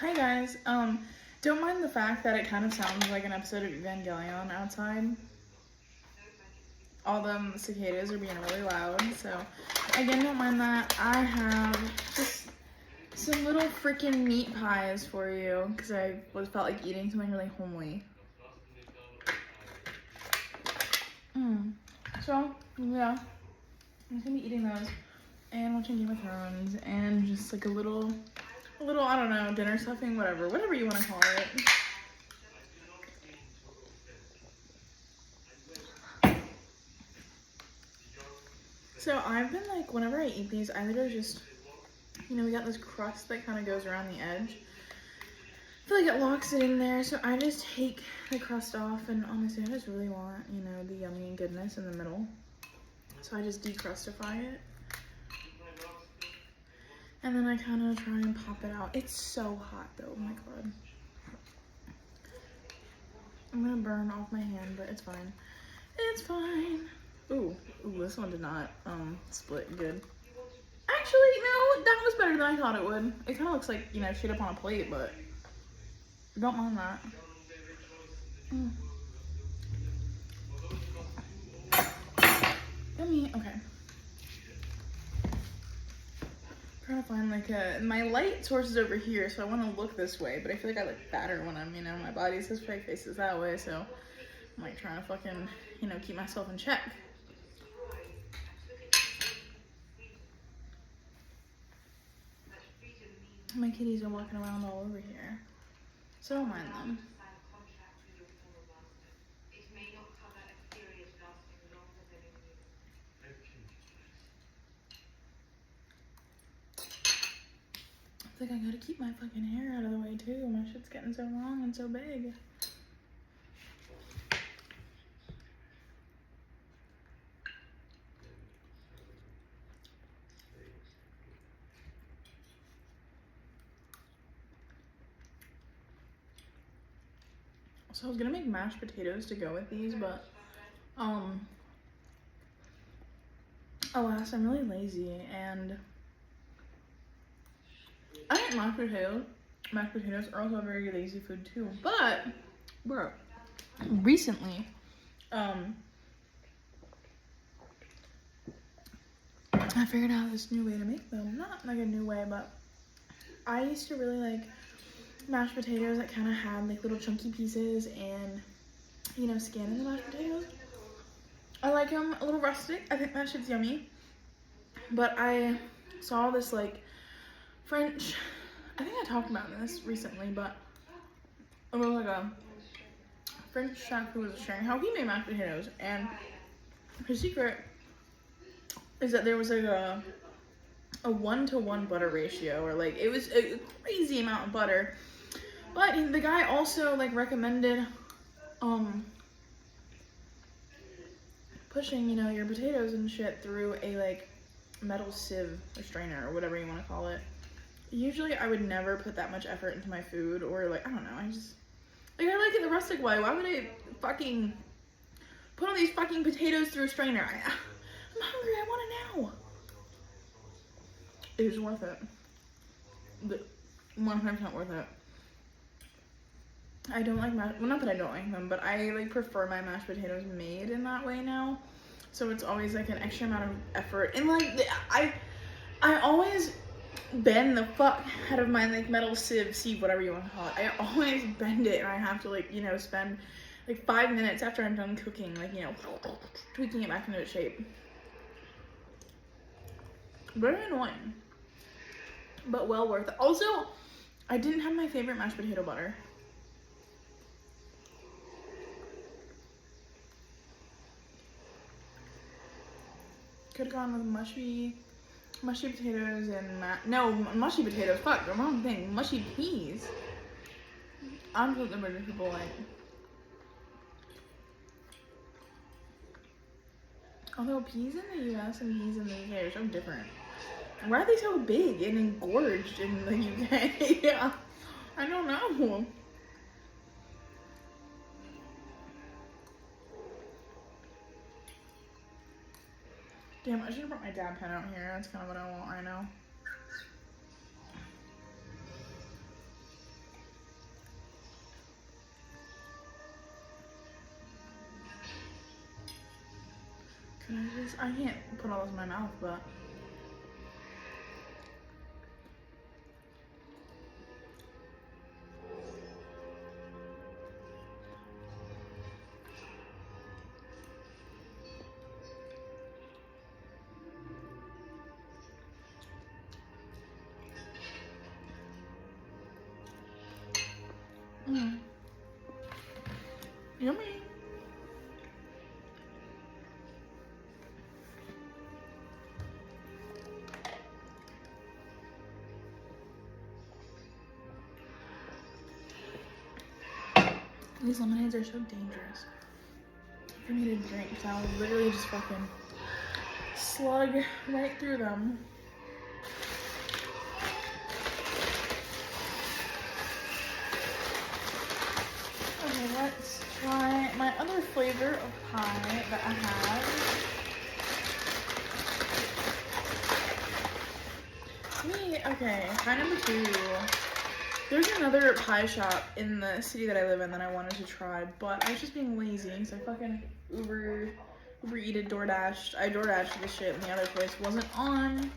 Hi guys. Don't mind the fact that it kind of sounds like an episode of Evangelion outside. All them cicadas are being really loud, so again, don't mind that. I have just some little freaking meat pies for you because I felt like eating something really homely. So yeah, I'm gonna be eating those and watching Game of Thrones and just like a little I don't know, dinner stuffing, whatever you want to call it. So I've been like, whenever I eat these, I literally just, we got this crust that kind of goes around the edge. I feel like it locks it in there, so I just take the crust off, and honestly, I just really want, the yummy and goodness in the middle. So I just decrustify it. And then I kind of try and pop it out. It's so hot though, oh my god. I'm gonna burn off my hand, but it's fine. It's fine. Ooh, this one did not split good. Actually, no, that was better than I thought it would. It kind of looks like, shit up on a plate, but don't mind that. Yummy. Okay. Trying to find like my light source is over here, so I want to look this way, but I feel like I look fatter when I'm, my body says faces that way, so I'm like trying to fucking, keep myself in check. My kitties are walking around all over here, so don't mind them. I think I gotta keep my fucking hair out of the way too. My shit's getting so long and so big. So I was gonna make mashed potatoes to go with these, but alas, I'm really lazy, and I think mashed potatoes are also a very lazy food too. But bro, recently, I figured out this new way to make them. Not like a new way, but I used to really like mashed potatoes that kind of had like little chunky pieces and, skin in the mashed potatoes. I like them a little rustic. I think that shit's yummy. But I saw this like French, I think I talked about this recently, but it was like a French chef who was sharing how he made mashed potatoes, and his secret is that there was like a 1-to-1 butter ratio, or like it was a crazy amount of butter. But the guy also like recommended pushing, your potatoes and shit through a like metal sieve or strainer or whatever you want to call it. Usually I would never put that much effort into my food, or like, I don't know, I just like, I like it the rustic way. Why would I fucking put all these fucking potatoes through a strainer? I'm hungry, I want it now. It was worth it. 100% worth it. I don't like well, not that I don't like them, but I like prefer my mashed potatoes made in that way now. So it's always like an extra amount of effort, and like I always bend the fuck out of my like metal sieve, whatever you want to call it. I always bend it, and I have to like, spend like 5 minutes after I'm done cooking, like, tweaking it back into its shape. Very annoying, but well worth it. Also, I didn't have my favorite mashed potato butter. Could have gone with mushy potatoes and mushy potatoes. Fuck, the wrong thing. Mushy peas. I'm what the British people like. Although peas in the US and peas in the UK are so different. Why are they so big and engorged in the UK? Yeah, I don't know. Damn, I should have brought my dab pen out here. That's kind of what I want right now. I can't put all this in my mouth, but. Mm. Yummy. These lemonades are so dangerous for me to drink, so I will literally just fucking slug right through them. Okay, let's try my other flavor of pie that I have. Okay, pie number 2. There's another pie shop in the city that I live in that I wanted to try, but I was just being lazy, so I fucking Uber Eated, DoorDashed. I DoorDashed this shit, and the other place wasn't on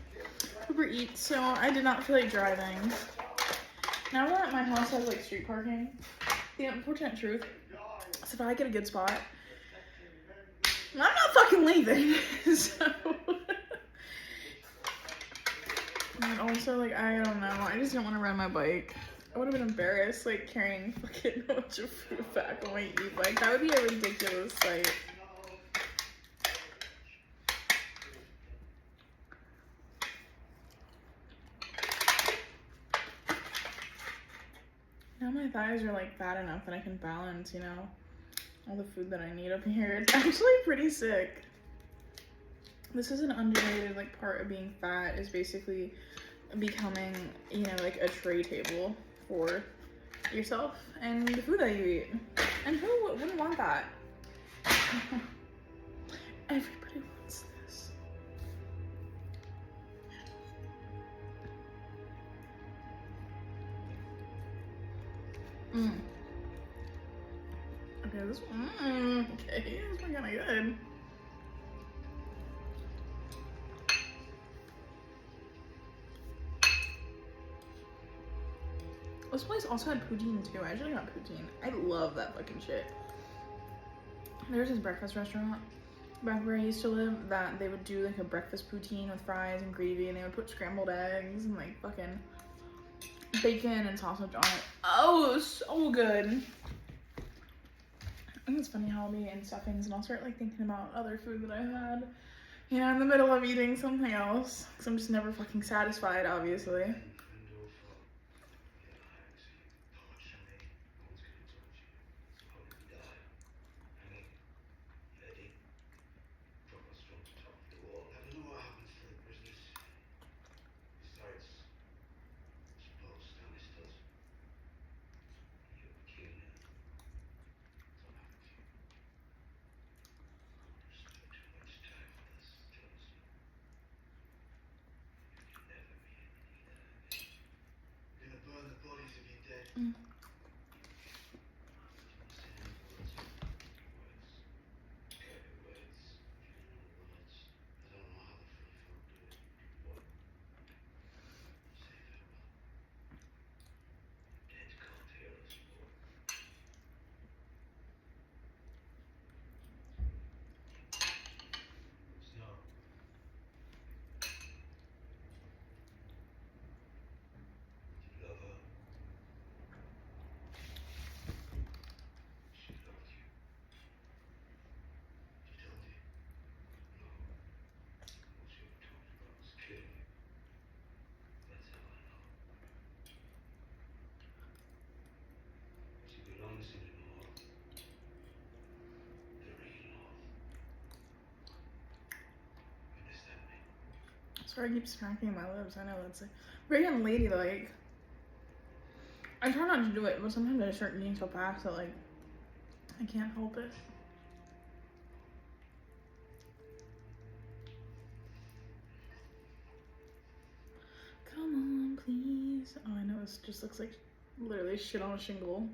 Uber Eats, so I did not feel like driving. Now that my house has like street parking, the unfortunate truth is if I get a good spot, I'm not fucking leaving. So. And also, like, I don't know, I just don't want to ride my bike. I would have been embarrassed, like, carrying fucking a bunch of food back on my e-bike. That would be a ridiculous sight. Now my thighs are, like, fat enough that I can balance, you know, all the food that I need up here. It's actually pretty sick. This is an underrated, like, part of being fat, is basically becoming, you know, like, a tray table for yourself and the food that you eat. And who wouldn't want that? Everybody wants this. Okay, this one, okay, this one kinda good. This place also had poutine too. I actually got poutine. I love that fucking shit. There's this breakfast restaurant back where I used to live that they would do like a breakfast poutine with fries and gravy, and they would put scrambled eggs and like fucking bacon and sausage on it. Oh, it was so good. I think it's funny how I'll be in stuffings and I'll start like thinking about other food that I had, you know, in the middle of eating something else. Cause I'm just never fucking satisfied, obviously. Mm. Sorry, I keep smacking my lips. I know that's like very unladylike. I try not to do it, but sometimes I start eating so fast that like I can't help it. Come on, please. Oh, I know this just looks like literally shit on a shingle.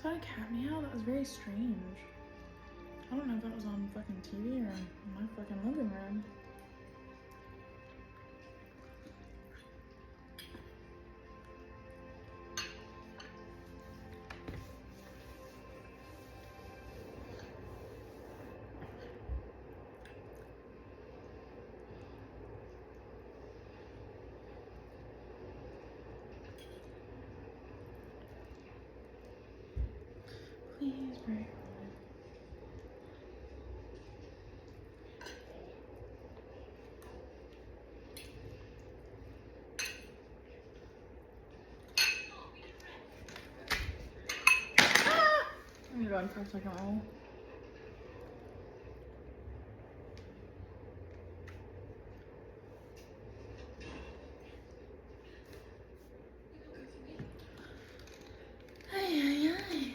Is that a cat meow? That was very strange. I don't know if that was on fucking TV or in my fucking living room. Please break. I'm gonna go in for a second roll. Ay, ay, ay.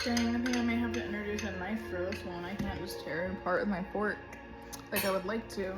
Dang, I think I may have to introduce a knife for this one. I can't just tear it apart with my fork like I would like to.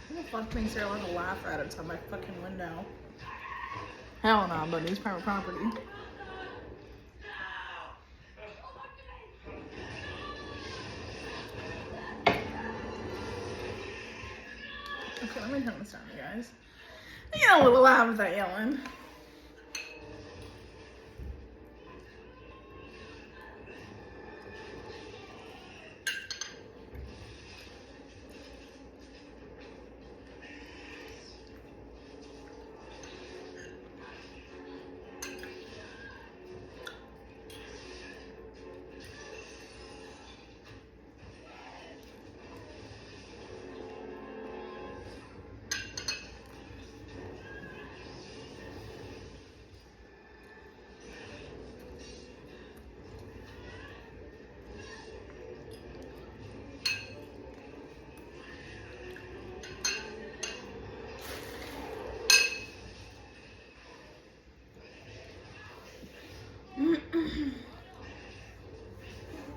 Who the fuck thinks they're allowed to laugh at outside my fucking window? Hell no, but it's private property. Okay, let me turn this down, you guys. I get a little loud with that yelling.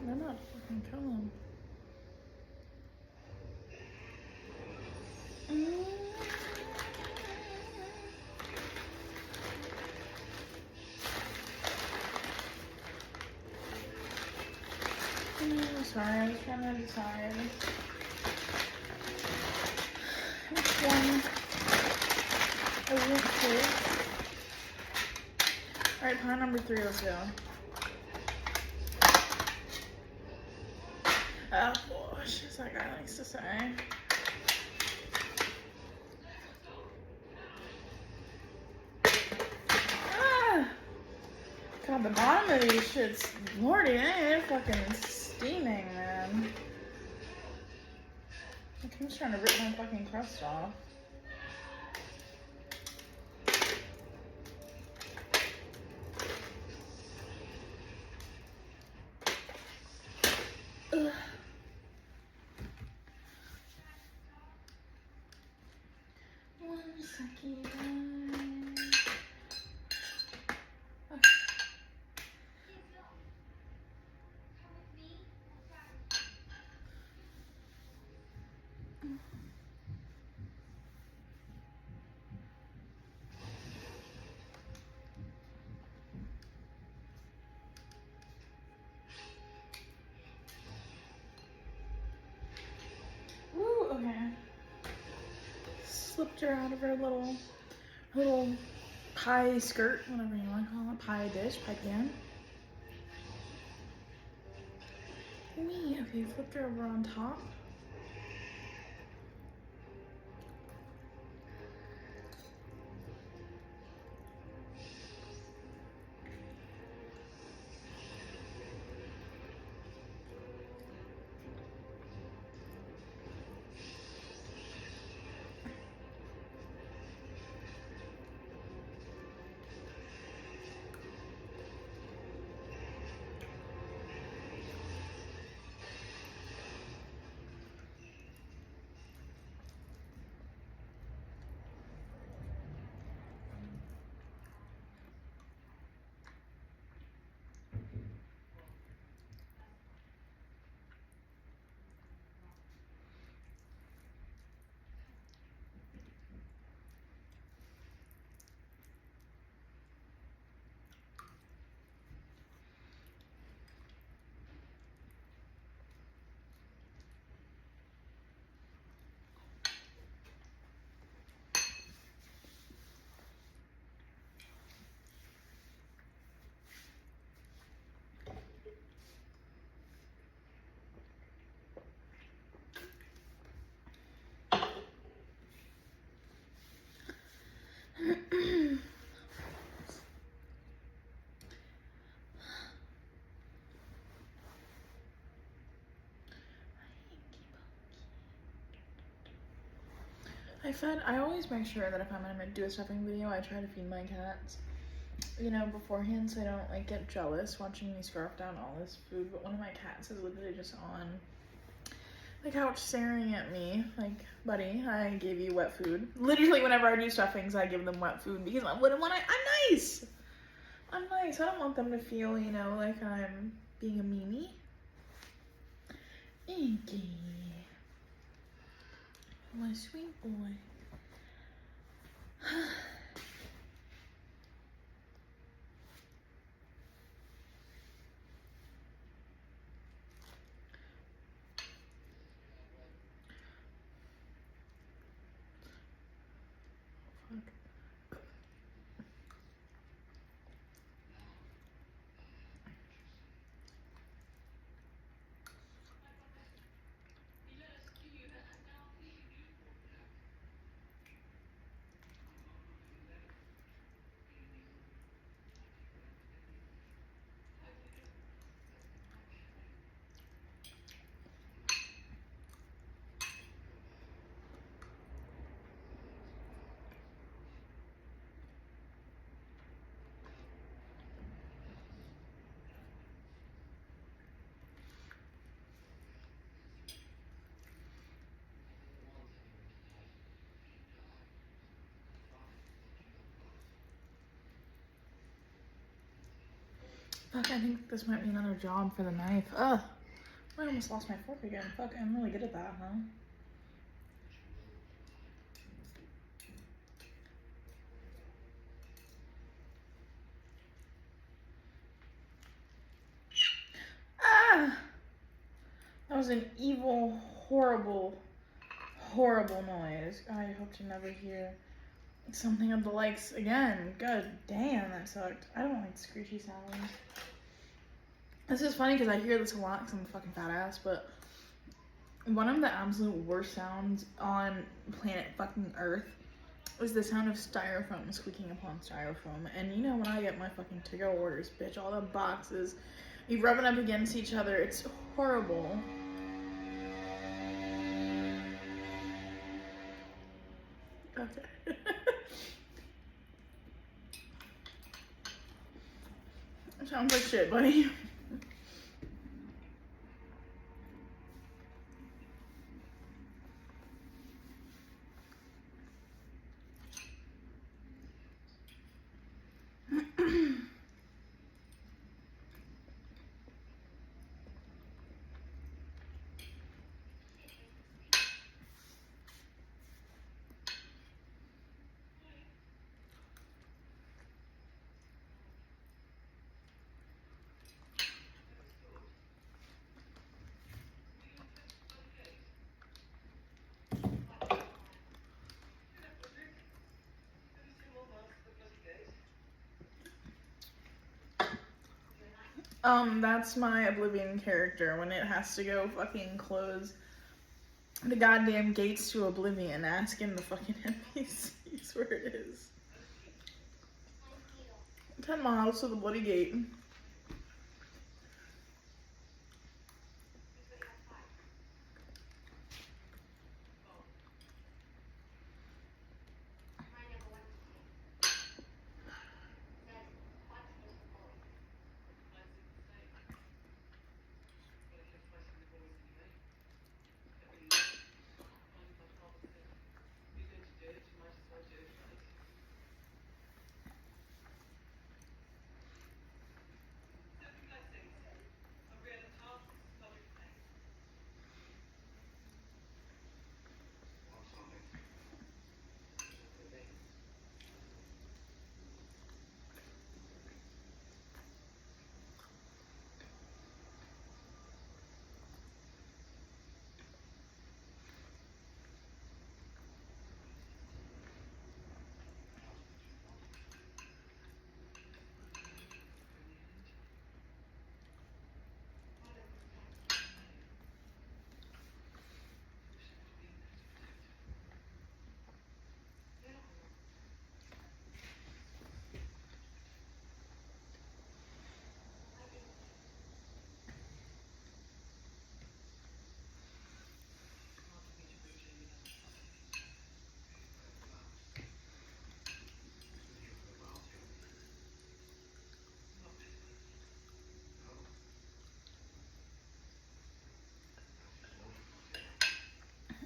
They're not fucking coming. Sorry, I was trying to decide which one I went to. Alright, pie number 3, let's go. Oh gosh, as that guy likes to say. Ah! God, the bottom of these shits, lordy, they're fucking steaming, man. Like, I'm just trying to rip my fucking crust off. Ugh. One second. Okay. flipped her out of her little pie skirt, whatever you want to call it, pie dish, pie pan. Wee, okay, flipped her over on top. I always make sure that if I'm gonna do a stuffing video, I try to feed my cats, you know, beforehand, so I don't like get jealous watching me scarf down all this food. But one of my cats is literally just on the couch staring at me like, buddy, I gave you wet food. Literally whenever I do stuffings, I give them wet food because I'm nice. I'm nice. I don't want them to feel, you know, like I'm being a meanie. Inky. My sweet boy. Fuck, I think this might be another job for the knife. Ugh. I almost lost my fork again. Fuck, I'm really good at that, huh? Ah! That was an evil, horrible, horrible noise. I hope to never hear something of the likes again. God damn, that sucked. I don't like screechy sounds. This is funny because I hear this a lot because I'm a fucking fat ass, but one of the absolute worst sounds on planet fucking Earth is the sound of styrofoam squeaking upon styrofoam. And you know when I get my fucking to-go orders, bitch, all the boxes, you rubbing up against each other, it's horrible. Okay. Sounds like shit, buddy. That's my Oblivion character when it has to go fucking close the goddamn gates to Oblivion, asking the fucking NPCs where it is. 10 miles to the bloody gate.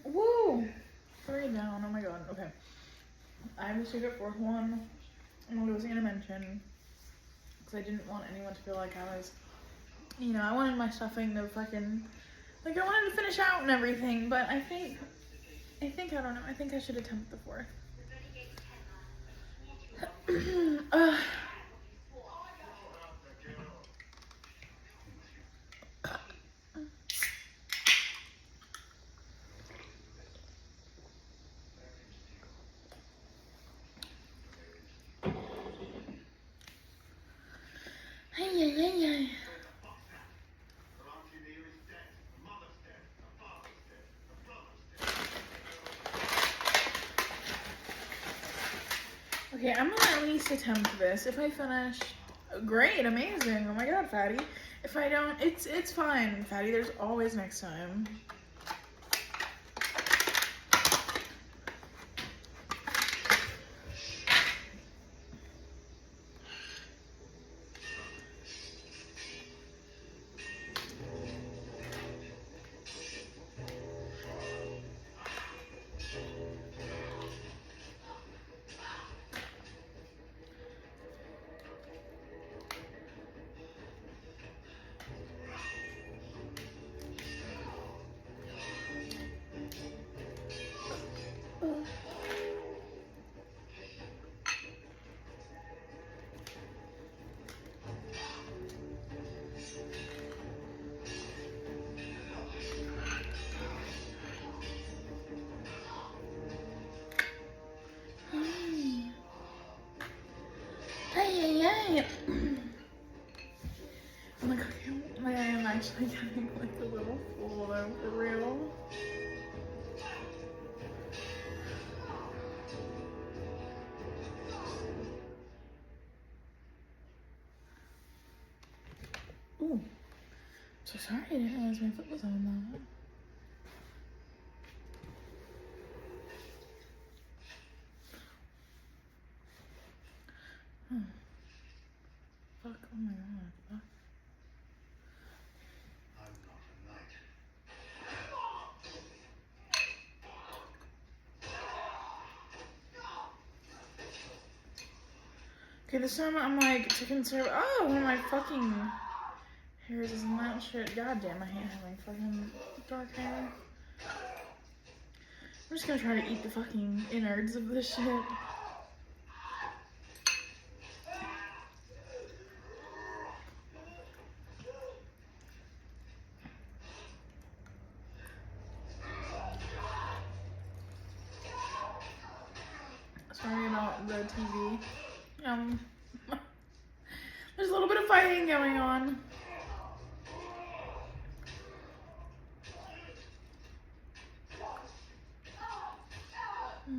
Woo! 3 down. Oh my god. Okay. I have a secret 4th one. I wasn't gonna mention because I didn't want anyone to feel like I was, you know, I wanted my stuffing to fucking, like, I wanted to finish out and everything, but I think, I don't know, I think I should attempt the 4th. Hey. Okay, I'm gonna at least attempt this. If I finish, great, amazing. Oh my god, Fatty. If I don't, it's fine, Fatty. There's always next time. Hey. Oh my god, I am actually getting like a little full though, for real. Ooh. So sorry, I didn't realize my foot was on that. Fuck, oh my god, fuck. I'm not a knight. Okay, this time I'm like to conserve. Oh, one of my fucking hairs is in that shit. God damn, I hate having fucking dark hair. I'm just gonna try to eat the fucking innards of this shit. Sorry about the TV. There's a little bit of fighting going on. Oh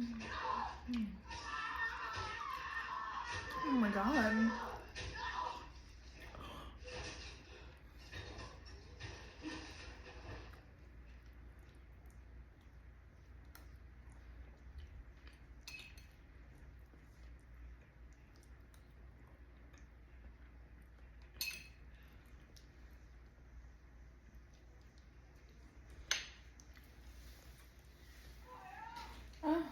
my god. Oh.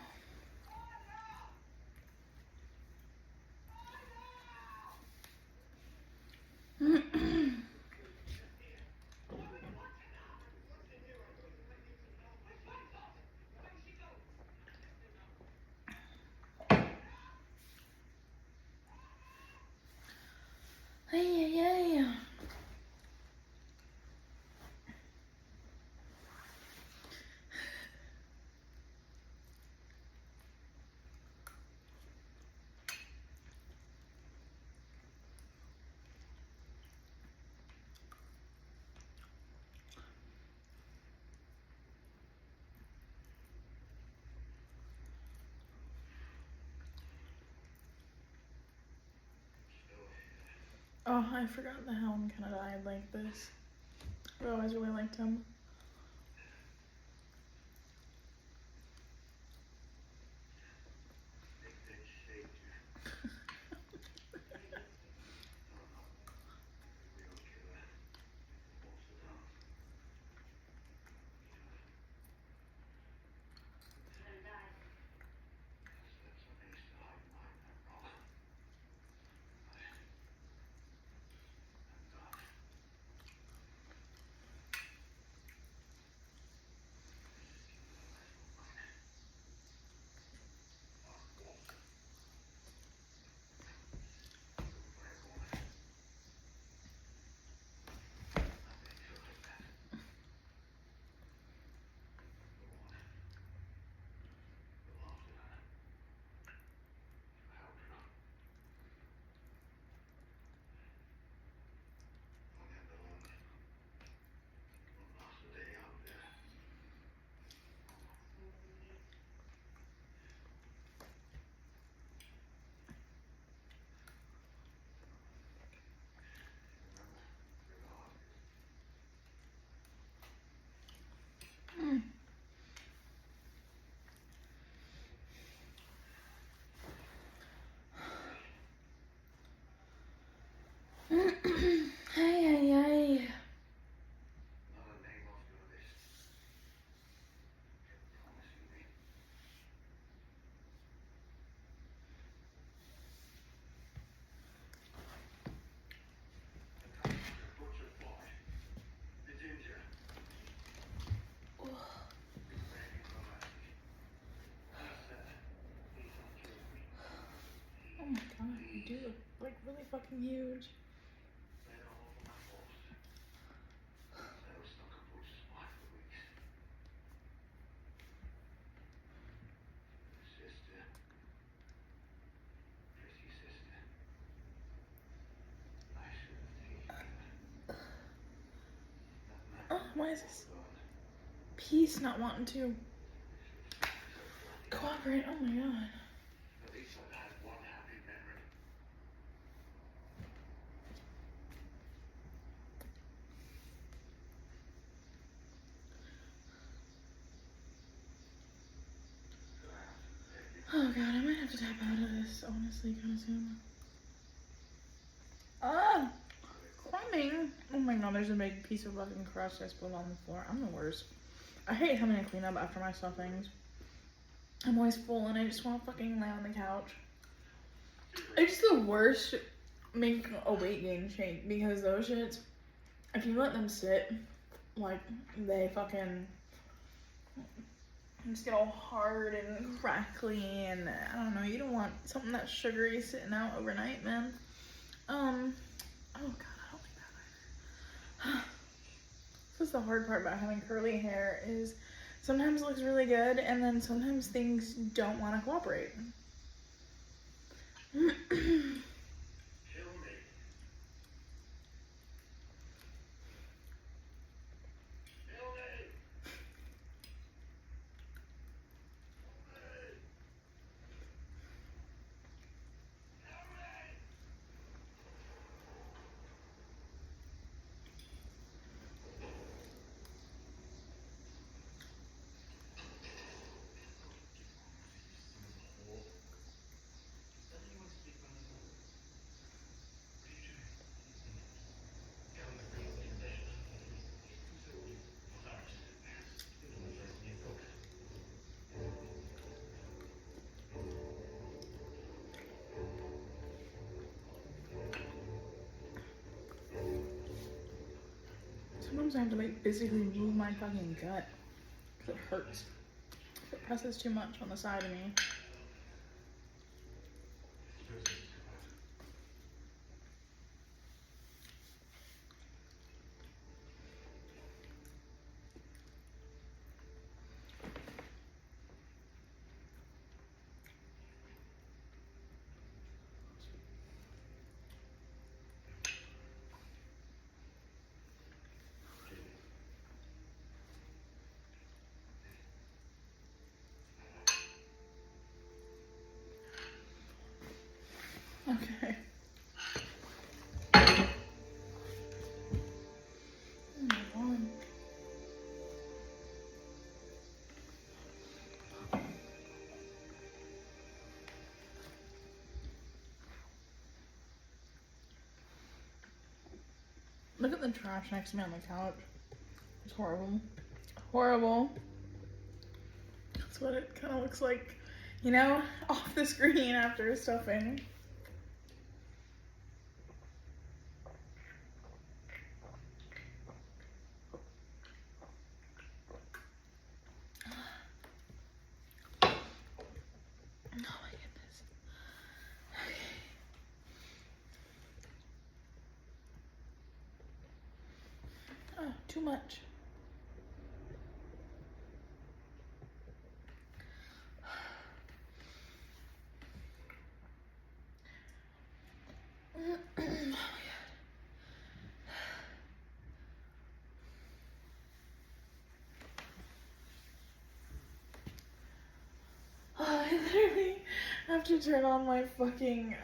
Hey, hey. Oh, I forgot the hound kind of died like this. I always really liked him. Hey, hey, hey. Oh my god, you do look like really fucking huge. Oh, why is this piece not wanting to cooperate? Oh my god. Oh god, I might have to tap out of this, honestly, kind of soon. Ah! Crumbing! Oh my god, there's a big piece of fucking crust I spilled on the floor. I'm the worst. I hate having to clean up after my stuffings. I'm always full and I just want to fucking lay on the couch. It's the worst make a weight gain shake because those shits, if you let them sit, like, they fucking just get all hard and crackly and I don't know, you don't want something that's sugary sitting out overnight, man. Oh god, I don't like that either. This is the hard part about having curly hair is sometimes it looks really good and then sometimes things don't want to cooperate. Sometimes I have to like physically move my fucking gut because it hurts. It presses too much on the side of me. Okay. Oh my God. Look at the trash next to me on the couch. It's horrible. Horrible. That's what it kind of looks like, you know, off the screen after stuffing. Oh my goodness. Okay. Oh, too much. I literally have to turn on my fucking,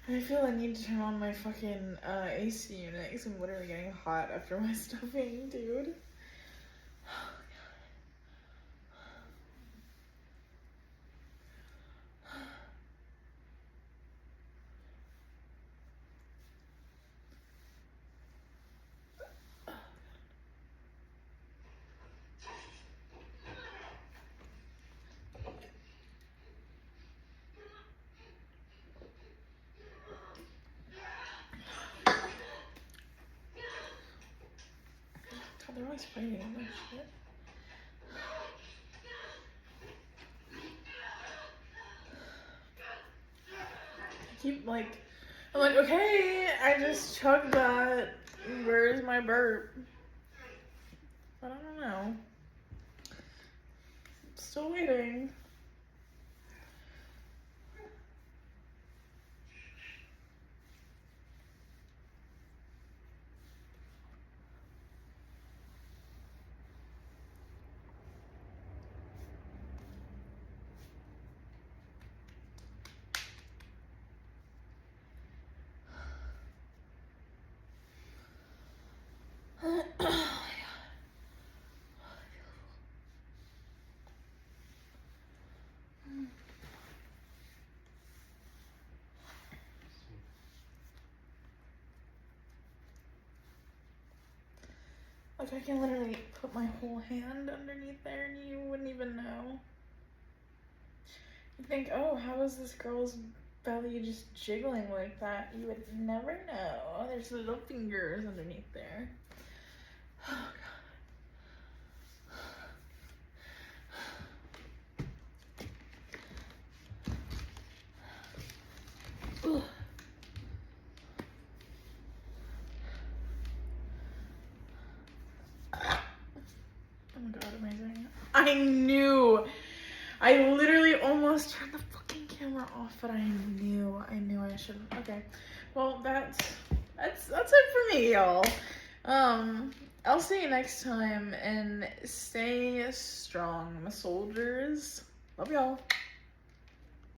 I feel I need to turn on my fucking AC unit because I'm literally getting hot after my stuffing, dude. God, they're always fighting over shit. I'm like, okay, I just chugged that. Where's my burp? But I don't know. Still waiting. Like, I can literally put my whole hand underneath there and you wouldn't even know. You think, oh, how is this girl's belly just jiggling like that? You would never know. There's little fingers underneath there. Oh, God. Ugh. Oh my God, amazing. I knew. I literally almost turned the fucking camera off, but I knew I shouldn't. Okay. Well, that's it for me, y'all. I'll see you next time and stay strong, my soldiers. Love y'all.